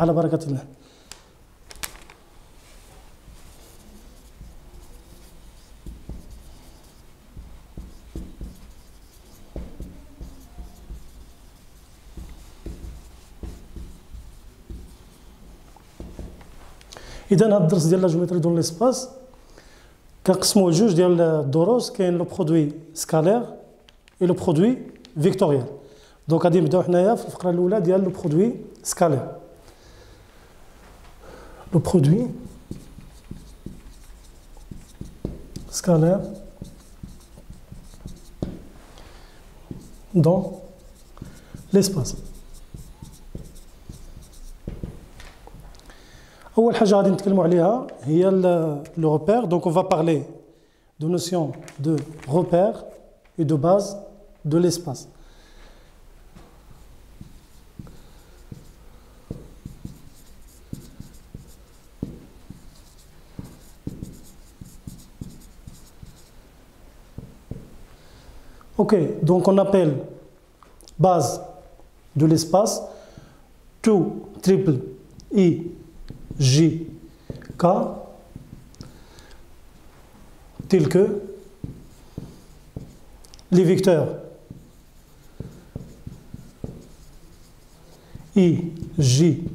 على بركة الله. إذا هذا الدرس ديال لا جيومتري دون ليسباس كنقسموه لجوج ديال الدروس. كاين لو برودوي سكالير اي لو برودوي فيكتوريال. دونك غادي نبداو حنايا في الفقره الاولى ديال لو برودوي سكالير. لو برودوي سكالير دون ليسباس. أول حاجة غادي نتكلموا عليها هي le repère. Donc on va parler de notion de repère et de base de l'espace. Ok, donc on appelle base de l'espace tout triple I J, K, tels que les vecteurs I, J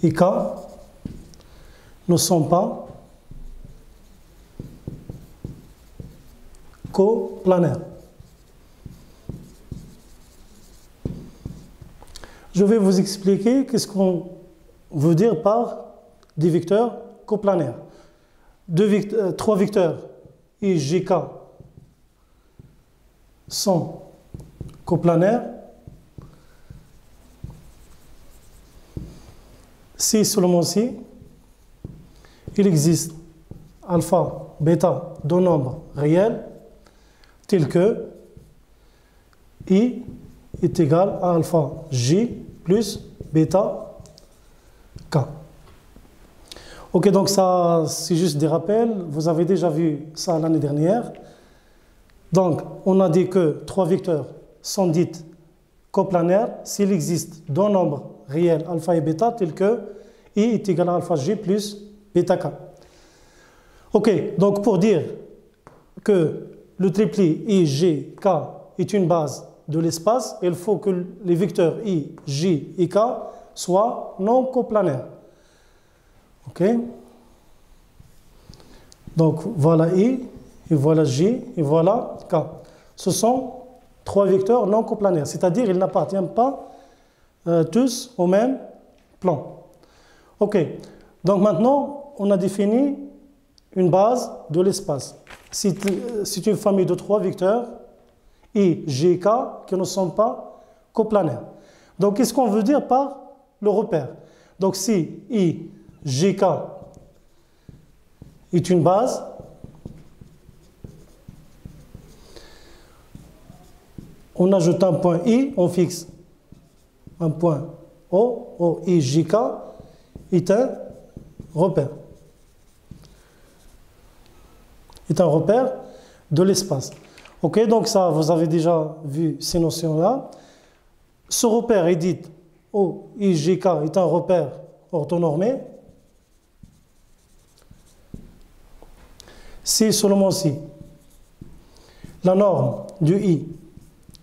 et K ne sont pas coplanaires. Je vais vous expliquer qu'est-ce qu'on veut dire par des vecteurs coplanaires. Trois vecteurs I, J, K sont coplanaires si seulement si il existe alpha, bêta de nombres réels tels que I est égal à alpha J plus bêta K. Ok, donc ça, c'est juste des rappels. Vous avez déjà vu ça l'année dernière. Donc, on a dit que trois vecteurs sont dits coplanaires s'il existe deux nombres réels, alpha et bêta, tels que I est égal à alpha J plus bêta K. Ok, donc pour dire que le triplet I, J, K est une base de l'espace, il faut que les vecteurs I, J et K soient non coplanaires. Ok? Donc voilà I, et voilà J, et voilà K. Ce sont trois vecteurs non coplanaires, c'est-à-dire ils n'appartiennent pas tous au même plan. Ok, donc maintenant on a défini une base de l'espace. C'est une famille de trois vecteurs I, J et K qui ne sont pas coplanaires. Donc qu'est-ce qu'on veut dire par le repère? Donc si I, J, K est une base, on ajoute un point I, on fixe un point O, I, J, K est un repère. Est un repère de l'espace. Ok, donc ça, vous avez déjà vu ces notions-là. Ce repère est dit O, I, J, K est un repère orthonormé. Si seulement si la norme du I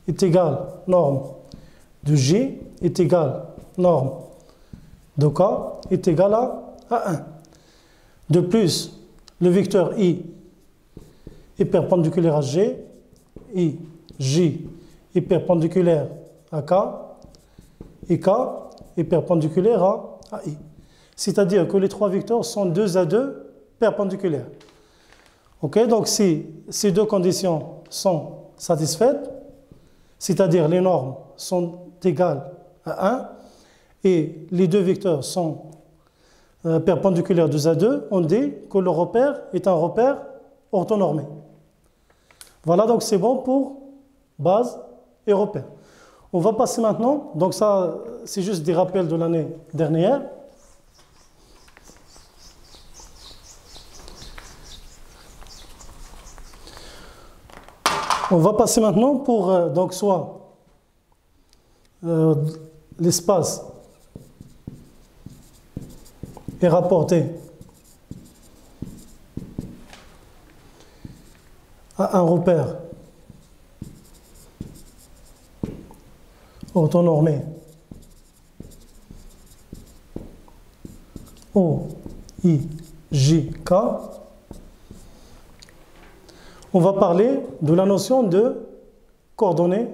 est égale norme de J est égale norme de K est égale à 1. De plus, le vecteur I est perpendiculaire à G, I, J est perpendiculaire à K, et K est perpendiculaire à I. C'est-à-dire que les trois vecteurs sont 2 à 2 perpendiculaires. Ok, donc si ces deux conditions sont satisfaites, c'est-à-dire les normes sont égales à 1 et les deux vecteurs sont perpendiculaires 2 à 2, on dit que le repère est un repère orthonormé. Voilà, donc c'est bon pour base et repère. On va passer maintenant, donc ça c'est juste des rappels de l'année dernière. On va passer maintenant pour donc soit l'espace est rapporté à un repère orthonormé O, I, J, K, on va parler de la notion de coordonnées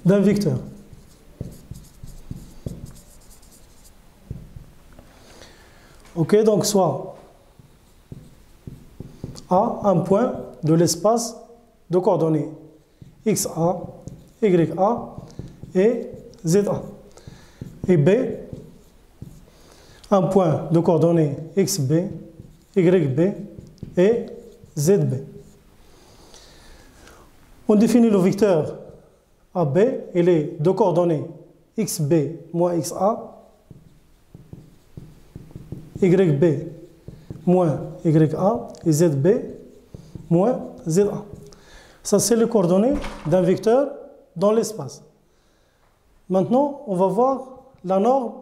d'un vecteur. Ok, donc soit A, un point de l'espace de coordonnées XA, YA et ZA. Et B, un point de coordonnées XB, YB et ZB. On définit le vecteur AB et les deux coordonnées XB moins XA, YB moins YA et ZB moins ZA. Ça, c'est les coordonnées d'un vecteur dans l'espace. Maintenant, on va voir la norme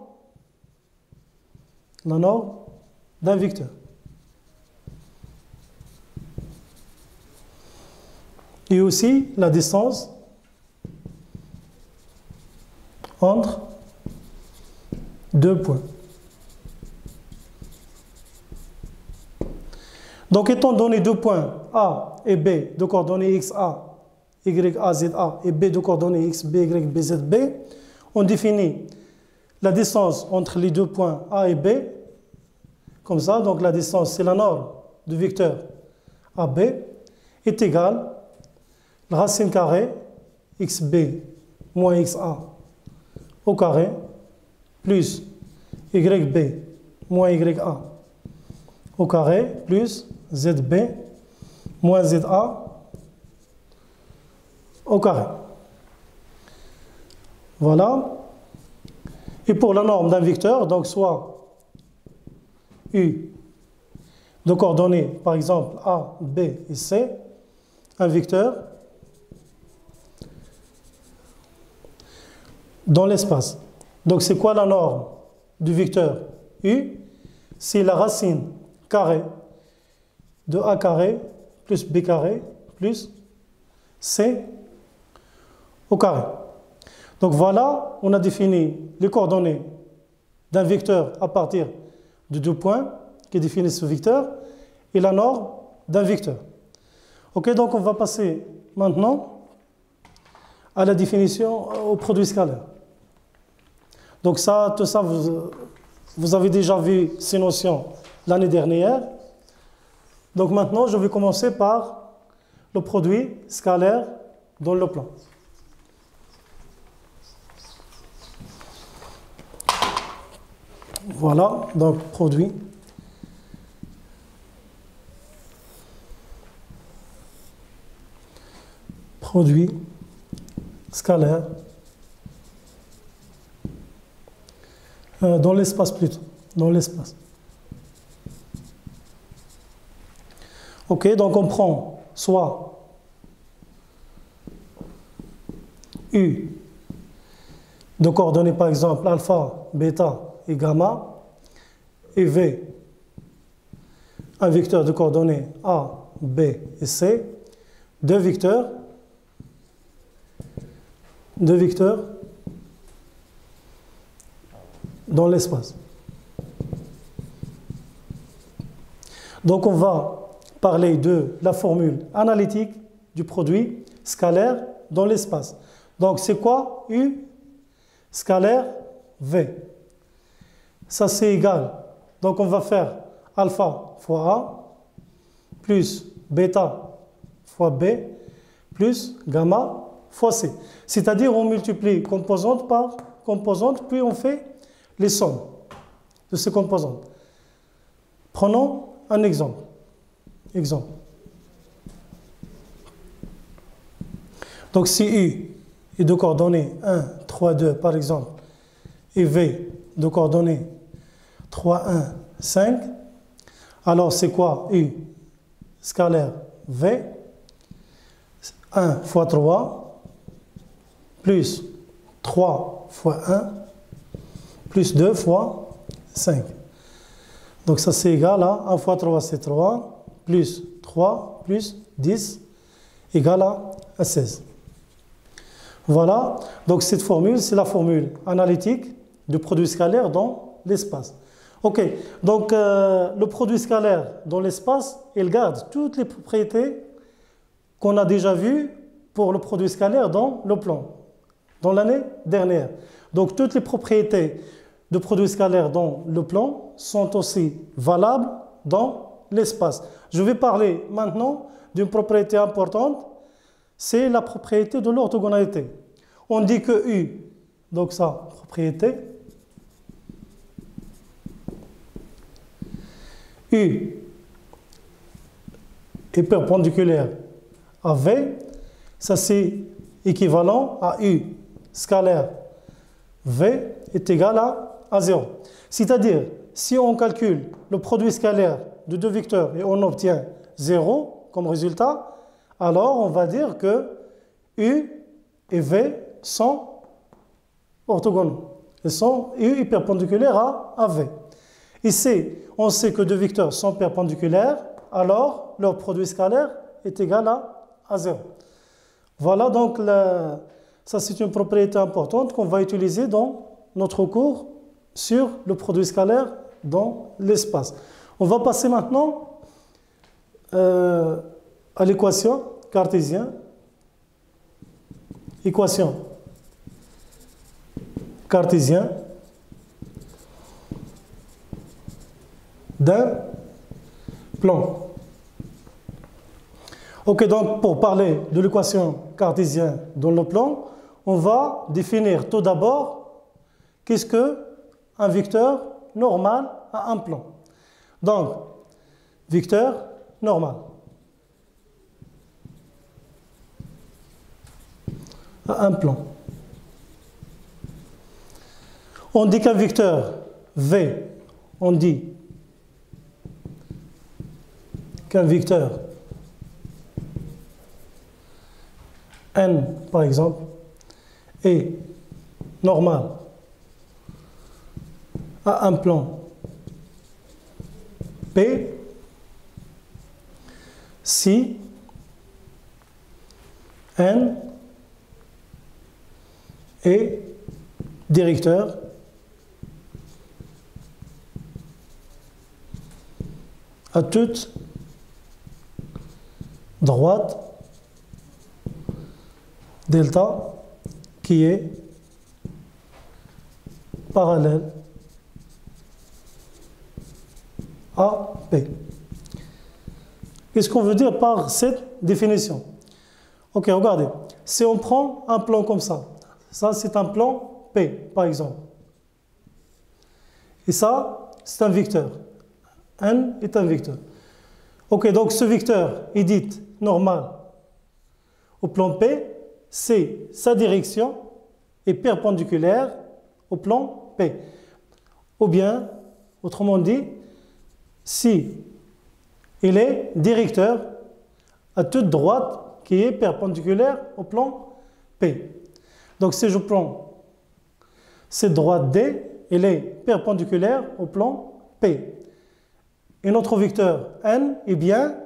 d'un vecteur. Et aussi la distance entre deux points. Donc, étant donné deux points A et B de coordonnées XA, YA, ZA et B de coordonnées XB, YB, ZB, on définit la distance entre les deux points A et B, comme ça. Donc, la distance, c'est la norme du vecteur AB, est égale la racine carrée XB moins XA au carré plus YB moins YA au carré plus ZB moins ZA au carré. Voilà. Et pour la norme d'un vecteur, donc soit U de coordonnées, par exemple A, B et C, un vecteur dans l'espace. Donc c'est quoi la norme du vecteur U? C'est la racine carrée de A carré plus B carré plus C au carré. Donc voilà, on a défini les coordonnées d'un vecteur à partir de deux points qui définissent ce vecteur et la norme d'un vecteur. Ok, donc on va passer maintenant à la définition au produit scalaire. Donc ça, tout ça, vous avez déjà vu ces notions l'année dernière. Donc maintenant, je vais commencer par le produit scalaire dans le plan. Voilà, donc produit scalaire dans l'espace plutôt, dans l'espace. Ok, donc on prend soit U de coordonnées par exemple alpha, bêta et gamma, et V, un vecteur de coordonnées A, B et C, deux vecteurs dans l'espace. Donc on va parler de la formule analytique du produit scalaire dans l'espace. Donc c'est quoi U scalaire V? Ça c'est égal. Donc on va faire alpha fois A plus bêta fois B plus gamma fois C. C'est-à-dire on multiplie composante par composante, puis on fait les sommes de ces composantes. Prenons un exemple. Donc si U est de coordonnées 1, 3, 2 par exemple, et V de coordonnées 3, 1, 5, alors c'est quoi U scalaire V? 1 fois 3 plus 3 fois 1 plus 2 fois 5. Donc ça c'est égal à 1 fois 3 c'est 3, plus 3, plus 10, égal à 16. Voilà, donc cette formule, c'est la formule analytique du produit scalaire dans l'espace. Ok, donc le produit scalaire dans l'espace, il garde toutes les propriétés qu'on a déjà vues pour le produit scalaire dans le plan, dans l'année dernière. Donc toutes les propriétés de produit scalaire dans le plan sont aussi valables dans l'espace. Je vais parler maintenant d'une propriété importante, c'est la propriété de l'orthogonalité. On dit que U, donc ça, propriété, U est perpendiculaire à V, ça c'est équivalent à U scalaire V est égal à 0. C'est-à-dire, si on calcule le produit scalaire de deux vecteurs et on obtient 0 comme résultat, alors on va dire que U et V sont orthogonaux. U est perpendiculaire à V. Ici, on sait que deux vecteurs sont perpendiculaires, alors leur produit scalaire est égal à 0. Voilà donc, ça c'est une propriété importante qu'on va utiliser dans notre cours sur le produit scalaire dans l'espace. On va passer maintenant à l'équation cartésienne. Équation cartésienne d'un plan. Ok, donc pour parler de l'équation cartésienne dans le plan, on va définir tout d'abord qu'est-ce qu'un vecteur normal à un plan. Donc, vecteur normal à un plan. On dit qu'un vecteur V, on dit qu'un vecteur N, par exemple, est normal à un plan P si N est directeur à toute droite delta qui est parallèle à P. Qu'est-ce qu'on veut dire par cette définition? Ok, regardez. Si on prend un plan comme ça c'est un plan P, par exemple. Et ça, c'est un vecteur. N est un vecteur. Ok, donc ce vecteur est dit normal au plan P, c'est sa direction est perpendiculaire au plan P. Ou bien, autrement dit, si il est directeur à toute droite qui est perpendiculaire au plan P. Donc si je prends cette droite D, elle est perpendiculaire au plan P. Et notre vecteur N est bien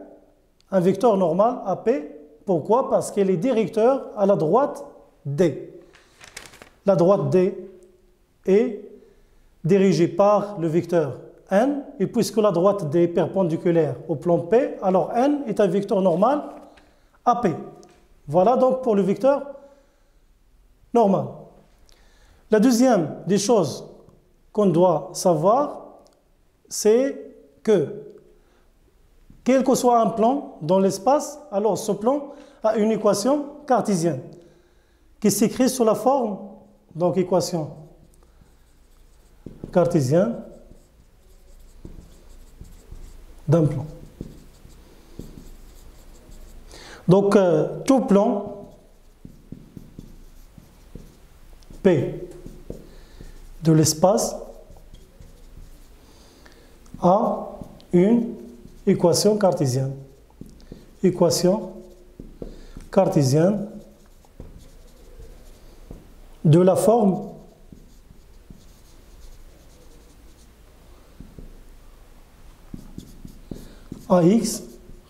un vecteur normal à P. Pourquoi? Parce qu'elle est directeur à la droite D. La droite D est dirigée par le vecteur N, et puisque la droite D est perpendiculaire au plan P, alors N est un vecteur normal à P. Voilà donc pour le vecteur normal. La deuxième des choses qu'on doit savoir, c'est que quel que soit un plan dans l'espace, alors ce plan a une équation cartésienne qui s'écrit sous la forme, donc équation cartésienne d'un plan. Donc tout plan P de l'espace a une équation cartésienne. Équation cartésienne de la forme AX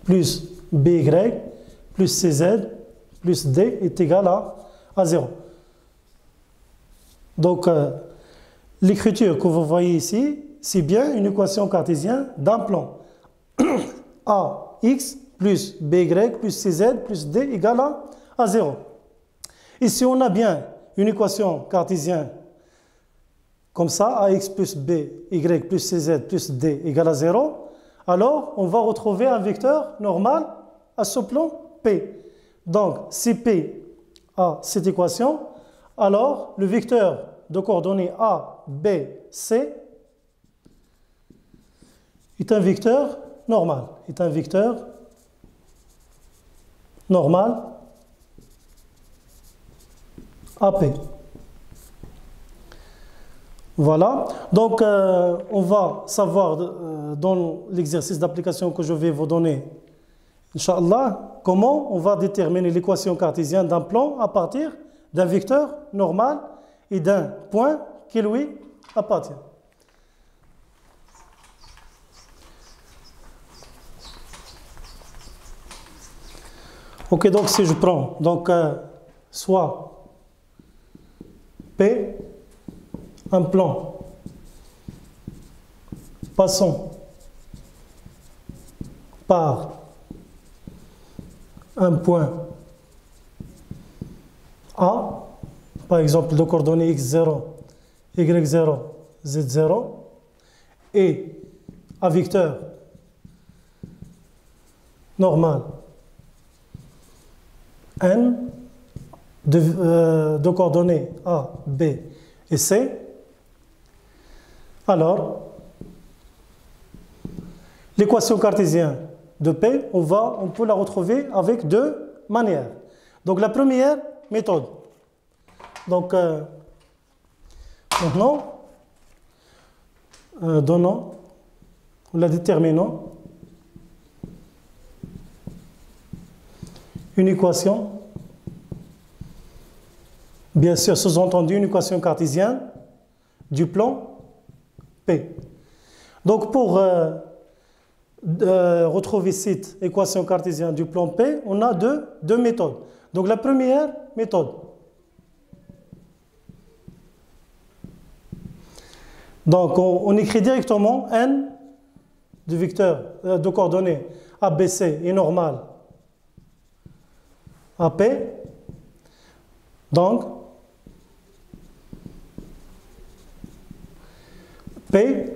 plus BY plus CZ plus D est égal à 0. Donc, l'écriture que vous voyez ici, c'est bien une équation cartésienne d'un plan. AX plus BY plus CZ plus D égale à 0. Et si on a bien une équation cartésienne comme ça, AX plus BY plus CZ plus D égale à 0, alors on va retrouver un vecteur normal à ce plan P. Donc, si P a cette équation, alors le vecteur de coordonnées A, B, C est un vecteur normal. Est un vecteur normal AP. Voilà. Donc, on va savoir dans l'exercice d'application que je vais vous donner, Inch'Allah, comment on va déterminer l'équation cartésienne d'un plan à partir d'un vecteur normal et d'un point qui lui appartient. Ok, donc si je prends donc soit P, un plan passant par un point A, par exemple de coordonnées x0, y0, z0, et un vecteur normal n de coordonnées A, B et C, alors l'équation cartésienne de P, on peut la retrouver avec deux manières. Donc la première méthode. Donc maintenant, donnons, la déterminons une équation, bien sûr sous-entendu une équation cartésienne du plan P. Donc pour retrouver cette équation cartésienne du plan P, on a deux méthodes. Donc la première méthode. Donc on écrit directement n du vecteur de coordonnées ABC est normal AP. Donc P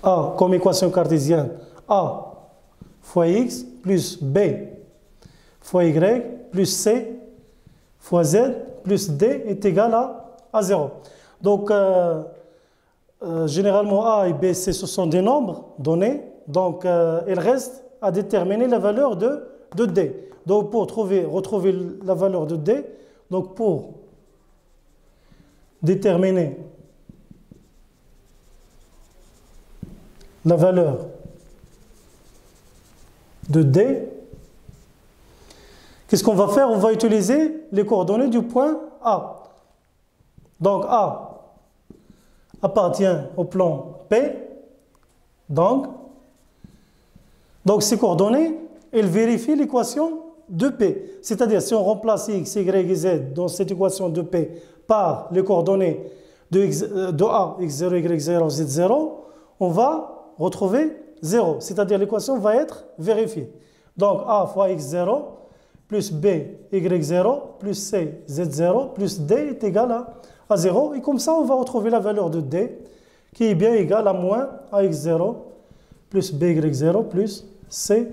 a comme équation cartésienne A fois X plus B fois Y plus C fois Z plus D est égal à 0. Donc, généralement A et B, C, ce sont des nombres donnés. Donc, il reste à déterminer la valeur de D. Donc, pour retrouver la valeur de D, donc pour déterminer la valeur de D, qu'est-ce qu'on va faire? On va utiliser les coordonnées du point A. Donc A appartient au plan P. Donc ces coordonnées, elles vérifient l'équation de P. C'est-à-dire, si on remplace X, Y et Z dans cette équation de P par les coordonnées de A, X0, Y0, Z0, on va retrouver 0, c'est-à-dire l'équation va être vérifiée. Donc A fois X0 plus B, Y0 plus C, Z0 plus D est égal à 0. Et comme ça, on va retrouver la valeur de D qui est bien égale à moins AX0 plus BY0 plus C,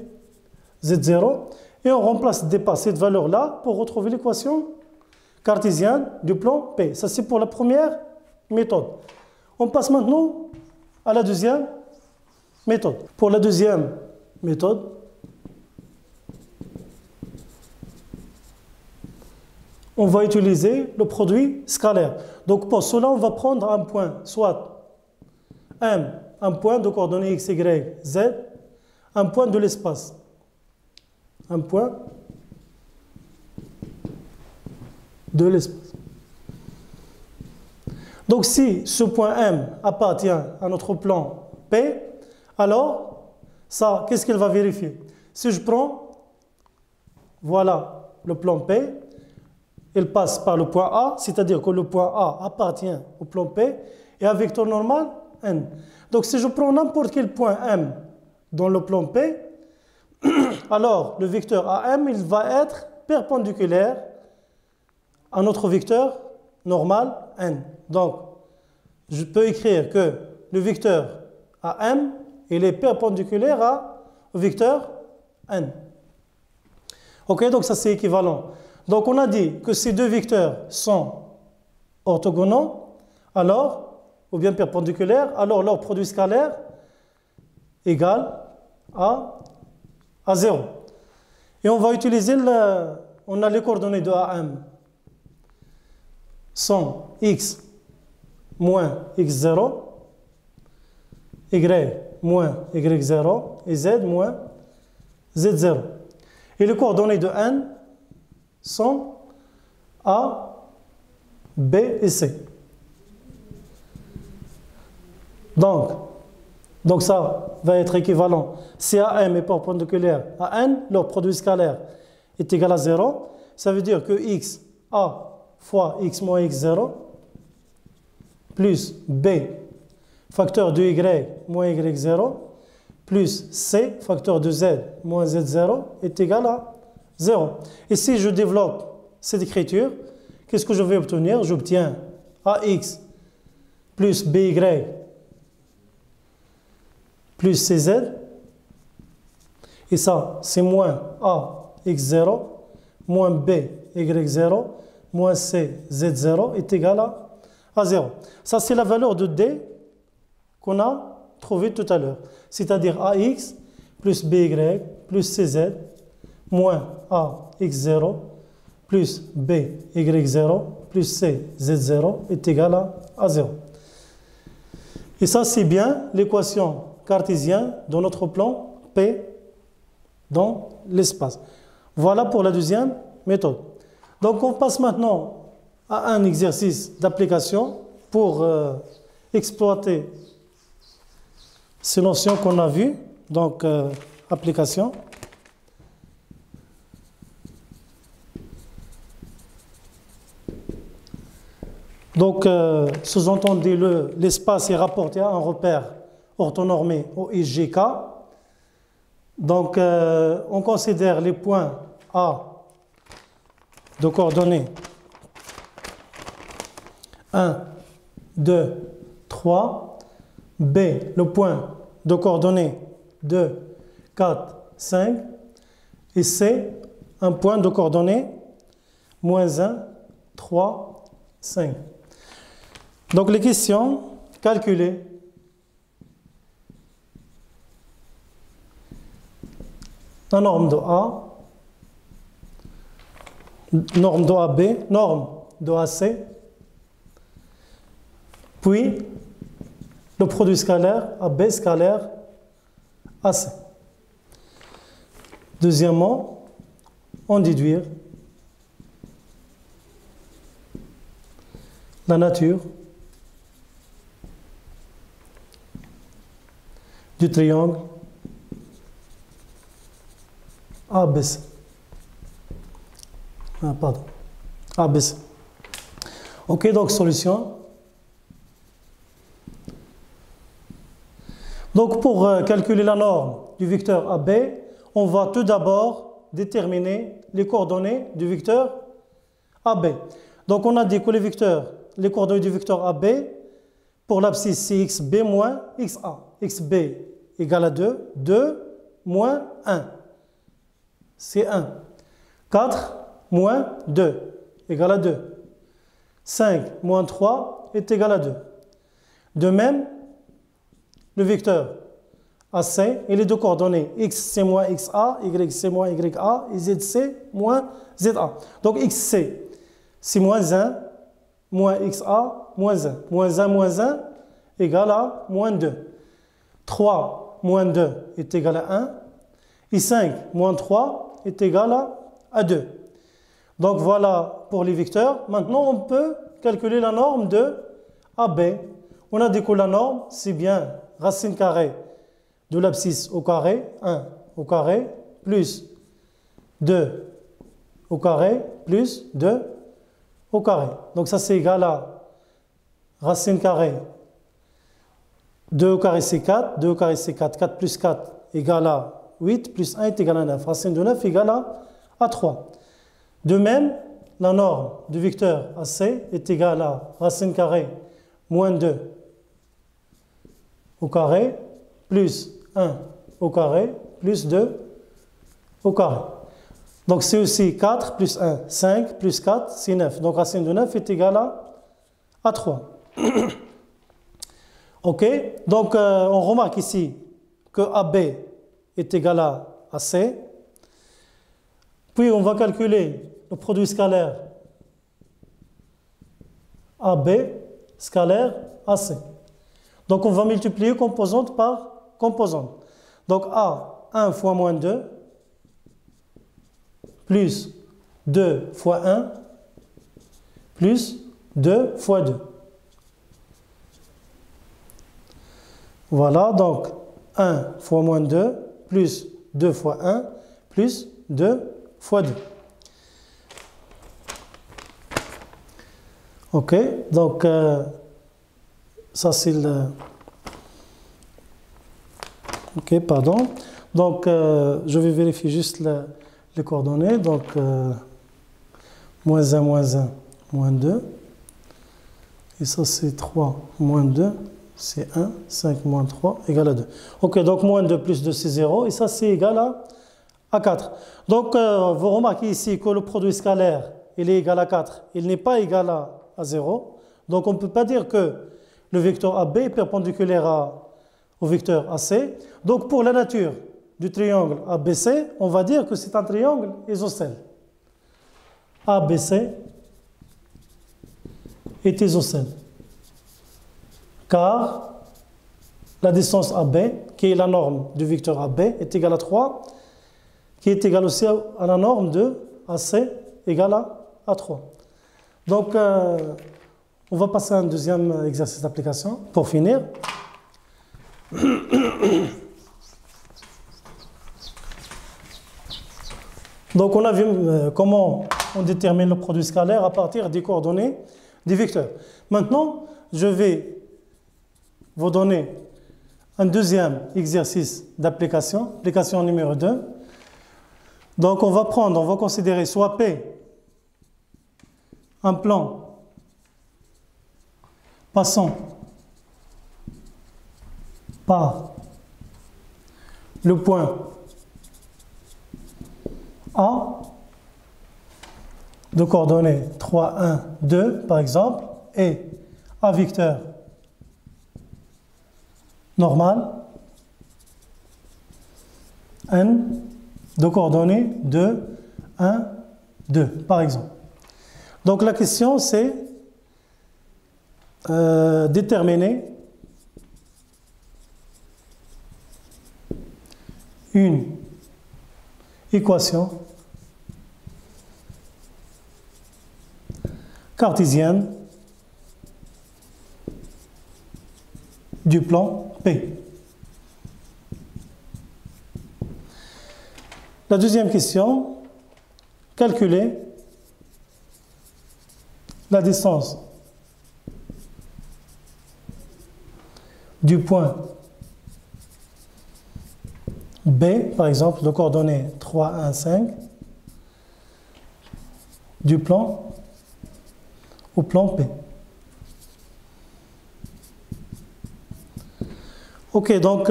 Z0. Et on remplace cette valeur-là pour retrouver l'équation cartésienne du plan P. Ça, c'est pour la première méthode. On passe maintenant à la deuxième méthode. Pour la deuxième méthode, on va utiliser le produit scalaire. Donc pour cela, on va prendre un point, soit M, un point de coordonnées x, y, z, un point de l'espace. Un point de l'espace. Donc si ce point M appartient à notre plan P, alors Ça, qu'est-ce qu'elle va vérifier? Si je prends, voilà le plan P, il passe par le point A, c'est-à-dire que le point A appartient au plan P et un vecteur normal N. Donc si je prends n'importe quel point M dans le plan P, alors le vecteur AM il va être perpendiculaire à notre vecteur normal N. Donc je peux écrire que le vecteur AM il est perpendiculaire au vecteur N. Ok, donc ça c'est équivalent. Donc on a dit que ces deux vecteurs sont orthogonaux, alors, ou bien perpendiculaires, alors leur produit scalaire égale à 0. Et on va utiliser, on a les coordonnées de AM sont x moins x0, y moins y0 et z moins z0. Et les coordonnées de n sont A, B et C. Donc ça va être équivalent. Si AM est perpendiculaire à n, leur produit scalaire est égal à 0. Ça veut dire que x, A fois x moins x0, plus B, facteur de y moins y0, plus C, facteur de z moins z0, est égal à 0. Et si je développe cette écriture, qu'est-ce que je vais obtenir? J'obtiens AX plus BY plus CZ. Et ça, c'est moins AX0 moins BY0 moins CZ0 est égal à 0. Ça, c'est la valeur de D qu'on a trouvée tout à l'heure. C'est-à-dire AX plus BY plus CZ moins AX0 plus BY0 plus CZ0 est égal à 0. Et ça, c'est bien l'équation cartésienne de notre plan P dans l'espace. Voilà pour la deuxième méthode. Donc, on passe maintenant à un exercice d'application pour exploiter ces notions qu'on a vues. Donc, application. Donc, sous-entendu, l'espace est rapporté à un repère orthonormé au IGK. Donc, on considère les points A de coordonnées 1, 2, 3, B, le point de coordonnées 2, 4, 5, et C, un point de coordonnées moins 1, 3, 5. Donc les questions, calculer la norme de A, norme de AB, norme de AC, puis le produit scalaire AB scalaire AC. Deuxièmement, en déduire la nature du triangle ABC. ABC. Ok, donc solution. Donc pour calculer la norme du vecteur AB, on va tout d'abord déterminer les coordonnées du vecteur AB. Donc on a dit que les coordonnées du vecteur AB, pour l'abscisse, c'est xb moins xa. xb égale à 2, 2 moins 1, c'est 1. 4 moins 2 égale à 2. 5 moins 3 est égal à 2. De même, le vecteur AC et les deux coordonnées xc moins xa, yc moins ya et zc moins za. Donc xc, c'est moins 1, moins xa, moins 1. Moins 1 moins 1 égale à moins 2. 3 moins 2 est égal à 1. Et 5 moins 3 est égal à 2. Donc voilà pour les vecteurs. Maintenant, on peut calculer la norme de AB. On a dit que la norme, c'est bien racine carrée de l'abscisse au carré, 1 au carré, plus 2 au carré, plus 2 au carré. Donc ça c'est égal à racine carrée. 2 au carré c'est 4, 2 au carré c'est 4, 4 plus 4 égale à 8, plus 1 est égal à 9. Racine de 9 égale à 3. De même, la norme du vecteur AC est égale à racine carrée moins 2 au carré, plus 1 au carré, plus 2 au carré. Donc c'est aussi 4 plus 1, 5 plus 4, c'est 9. Donc racine de 9 est égale à 3. Ok, donc on remarque ici que AB est égal à C. Puis on va calculer le produit scalaire AB scalaire AC. Donc on va multiplier composante par composante. Donc A, 1 fois moins 2, plus 2 fois 1, plus 2 fois 2. Voilà, donc 1 fois moins 2, plus 2 fois 1, plus 2 fois 2. Ok, donc ça c'est le... Ok, pardon. Donc je vais vérifier juste les coordonnées. Donc moins 1, moins 1, moins 2. Et ça c'est 3, moins 2. C'est 1, 5 moins 3 égale à 2. Ok, donc moins 2 plus 2 c'est 0. Et ça c'est égal à 4. Donc vous remarquez ici que le produit scalaire il est égal à 4. Il n'est pas égal à 0. Donc on ne peut pas dire que le vecteur AB est perpendiculaire au vecteur AC. Donc pour la nature du triangle ABC, on va dire que c'est un triangle isocèle. ABC est isocèle. Car la distance AB, qui est la norme du vecteur AB, est égale à 3, qui est égale aussi à la norme de AC égale à 3. Donc, on va passer à un deuxième exercice d'application pour finir. Donc, on a vu comment on détermine le produit scalaire à partir des coordonnées des vecteurs. Maintenant, je vais vous donner un deuxième exercice d'application, application numéro 2. Donc on va considérer soit P, un plan passant par le point A, de coordonnées 3, 1, 2 par exemple, et A vecteur normal, n de coordonnées 2, 1, 2, par exemple. Donc la question c'est déterminer une équation cartésienne du plan P. La deuxième question, calculer la distance du point B, par exemple, de coordonnées 3, 1, 5, du plan au plan P. Ok, donc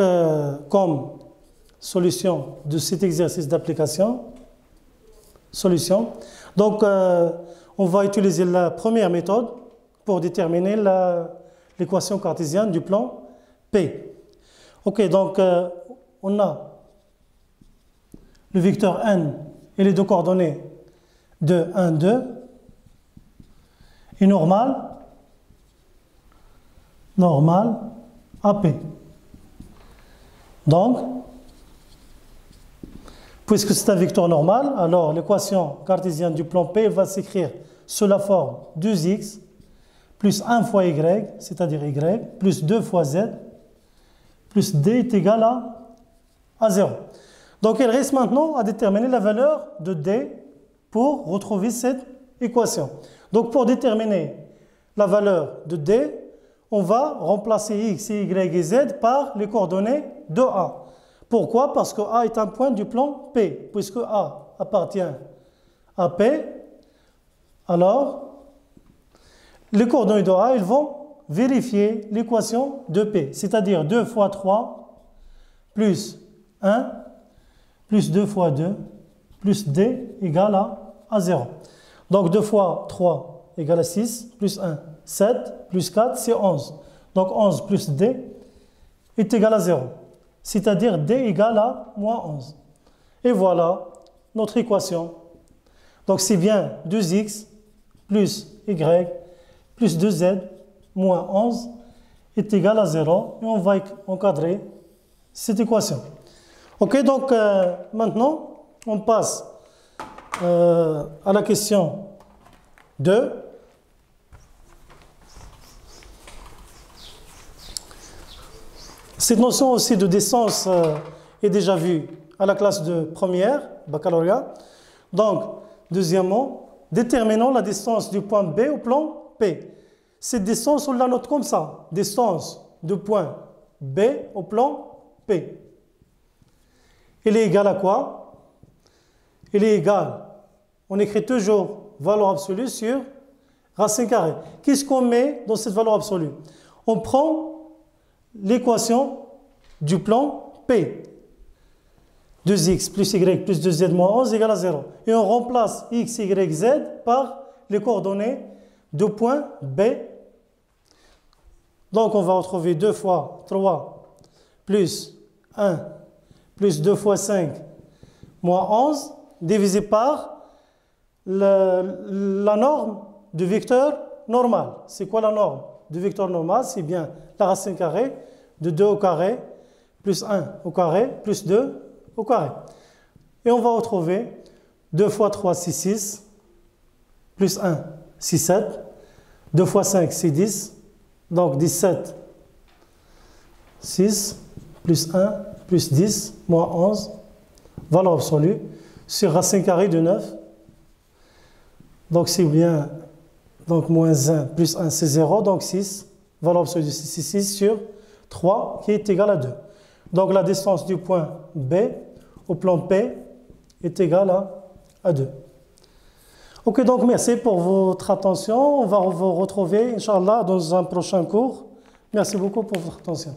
comme solution de cet exercice d'application, donc on va utiliser la première méthode pour déterminer l'équation cartésienne du plan P. Ok, donc on a le vecteur n et les deux coordonnées de 1, 2 et normal AP. Donc, puisque c'est un vecteur normal, alors l'équation cartésienne du plan P va s'écrire sous la forme 2x plus 1 fois y, c'est-à-dire y, plus 2 fois z, plus d est égal à 0. Donc il reste maintenant à déterminer la valeur de D pour retrouver cette équation. Donc pour déterminer la valeur de D, on va remplacer X, Y et Z par les coordonnées de A. Pourquoi? Parce que A est un point du plan P. Puisque A appartient à P, alors les coordonnées de A, ils vont vérifier l'équation de P. C'est-à-dire 2 fois 3 plus 1 plus 2 fois 2 plus D égale à 0. Donc 2 fois 3 égale à 6, plus 1, 7, plus 4, c'est 11. Donc 11 plus D est égal à 0. C'est-à-dire D égale à moins 11. Et voilà notre équation. Donc c'est bien 2x plus y plus 2z moins 11 est égal à 0. Et on va encadrer cette équation. Ok, donc maintenant on passe à la question 2. Cette notion aussi de distance est déjà vue à la classe de première, baccalauréat. Donc, deuxièmement, déterminons la distance du point B au plan P. Cette distance, on la note comme ça. Distance du point B au plan P. Elle est égale à quoi? Elle est égale, on écrit toujours valeur absolue sur racine carrée. Qu'est-ce qu'on met dans cette valeur absolue? On prend l'équation du plan P. 2x plus y plus 2z moins 11 égale à 0. Et on remplace x, y, z par les coordonnées du point B. Donc on va retrouver 2 fois 3 plus 1 plus 2 fois 5 moins 11 divisé par la norme du vecteur normal. C'est quoi la norme du vecteur normal? C'est bien la racine carrée de 2 au carré plus 1 au carré plus 2 au carré. Et on va retrouver 2 fois 3, c'est 6, plus 1, c'est 7, 2 fois 5, c'est 10, donc 17, 6, plus 1, plus 10, moins 11, valeur absolue, sur racine carrée de 9. Donc c'est bien, donc moins 1 plus 1 c'est 0, donc 6, valeur absolue de 6, c'est 6 sur 3 qui est égal à 2. Donc la distance du point B au plan P est égale à 2. Ok, donc merci pour votre attention. On va vous retrouver, Inch'Allah, dans un prochain cours. Merci beaucoup pour votre attention.